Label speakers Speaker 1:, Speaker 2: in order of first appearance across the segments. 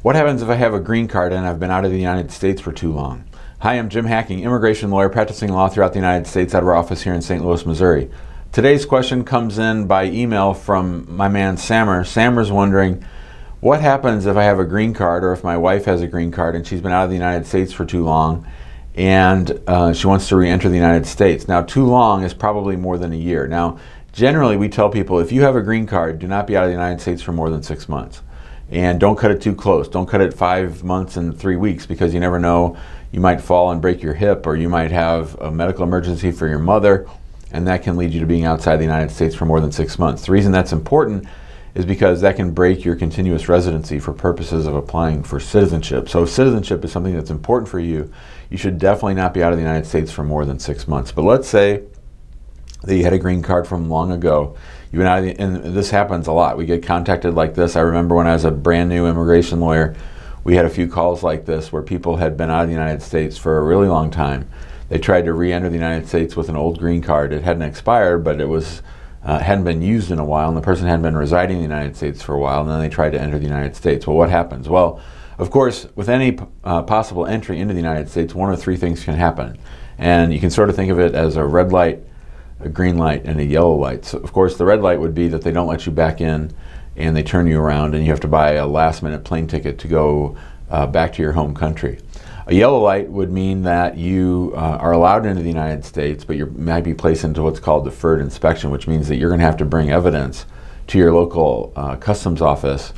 Speaker 1: What happens if I have a green card and I've been out of the United States for too long? Hi, I'm Jim Hacking, immigration lawyer practicing law throughout the United States out of our office here in St. Louis, Missouri. Today's question comes in by email from my man Sammer. Sammer's wondering, what happens if I have a green card, or if my wife has a green card and she's been out of the United States for too long and she wants to re-enter the United States? Now, too long is probably more than a year. Now, generally we tell people, if you have a green card, do not be out of the United States for more than 6 months. And don't cut it too close. Don't cut it 5 months and 3 weeks, because you never know. You might fall and break your hip, or you might have a medical emergency for your mother, and that can lead you to being outside the United States for more than 6 months. The reason that's important is because that can break your continuous residency for purposes of applying for citizenship. So if citizenship is something that's important for you, you should definitely not be out of the United States for more than 6 months. But let's say that you had a green card from long ago. You've been out of the, and this happens a lot. We get contacted like this. I remember when I was a brand new immigration lawyer, we had a few calls like this where people had been out of the United States for a really long time. They tried to re-enter the United States with an old green card. It hadn't expired, but it was hadn't been used in a while, and the person hadn't been residing in the United States for a while, and then they tried to enter the United States. Well, what happens? Well, of course, with any possible entry into the United States, one of three things can happen. And you can sort of think of it as a red light, a green light, and a yellow light. So, of course, the red light would be that they don't let you back in and they turn you around and you have to buy a last-minute plane ticket to go back to your home country. A yellow light would mean that you are allowed into the United States, but you might be placed into what's called deferred inspection, which means that you're going to have to bring evidence to your local customs office,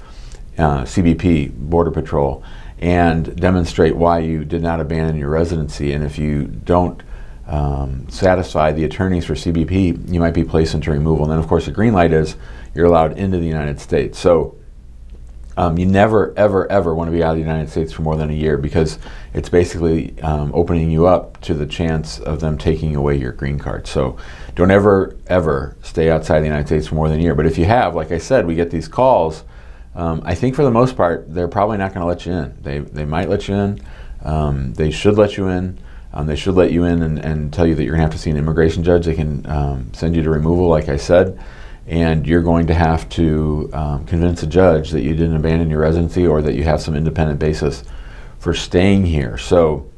Speaker 1: CBP, Border Patrol, and demonstrate why you did not abandon your residency. And if you don't satisfy the attorneys for CBP, you might be placed into removal. And then, of course, the green light is you're allowed into the United States. So you never, ever, ever want to be out of the United States for more than a year, because it's basically opening you up to the chance of them taking away your green card. So don't ever, ever stay outside the United States for more than a year. But if you have, like I said, we get these calls. I think for the most part, they're probably not going to let you in. They might let you in. They should let you in. They should let you in and tell you that you're going to have to see an immigration judge. They can send you to removal, like I said, and you're going to have to convince a judge that you didn't abandon your residency, or that you have some independent basis for staying here. So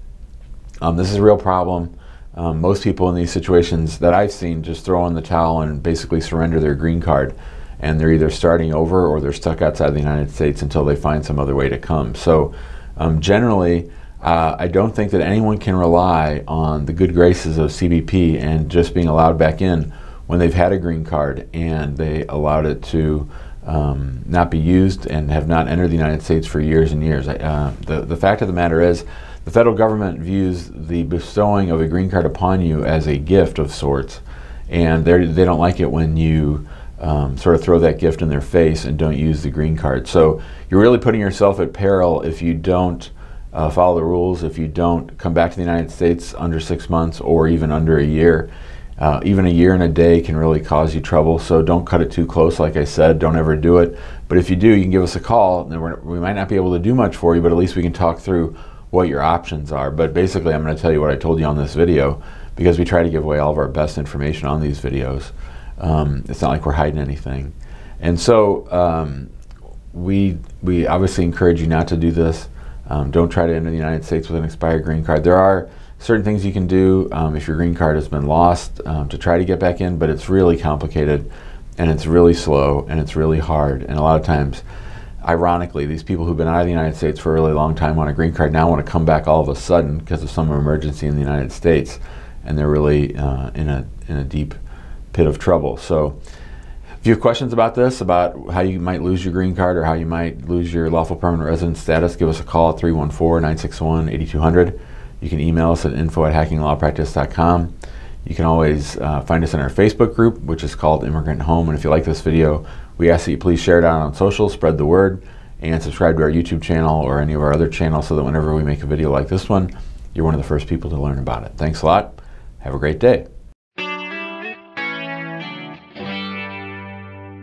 Speaker 1: this is a real problem. Most people in these situations that I've seen just throw in the towel and basically surrender their green card, and they're either starting over or they're stuck outside the United States until they find some other way to come. So generally, I don't think that anyone can rely on the good graces of CBP and just being allowed back in when they've had a green card and they allowed it to not be used and have not entered the United States for years and years. The fact of the matter is, the federal government views the bestowing of a green card upon you as a gift of sorts, and they don't like it when you sort of throw that gift in their face and don't use the green card. So you're really putting yourself at peril if you don't follow the rules, if you don't come back to the United States under 6 months or even under a year. Even a year and a day can really cause you trouble, so don't cut it too close. Like I said, don't ever do it. But if you do, you can give us a call. And we might not be able to do much for you, but at least we can talk through what your options are. But basically, I'm going to tell you what I told you on this video, because we try to give away all of our best information on these videos. It's not like we're hiding anything. And so we obviously encourage you not to do this. Don't try to enter the United States with an expired green card. There are certain things you can do if your green card has been lost to try to get back in, but it's really complicated, and it's really slow, and it's really hard. And a lot of times, ironically, these people who've been out of the United States for a really long time on a green card now want to come back all of a sudden because of some emergency in the United States, and they're really in a deep pit of trouble. So if you have questions about this, about how you might lose your green card or how you might lose your lawful permanent resident status, give us a call at 314-961-8200. You can email us at info@hackinglawpractice.com. You can always find us in our Facebook group, which is called Immigrant Home. And if you like this video, we ask that you please share it out on social, spread the word, and subscribe to our YouTube channel or any of our other channels so that whenever we make a video like this one, you're one of the first people to learn about it. Thanks a lot. Have a great day.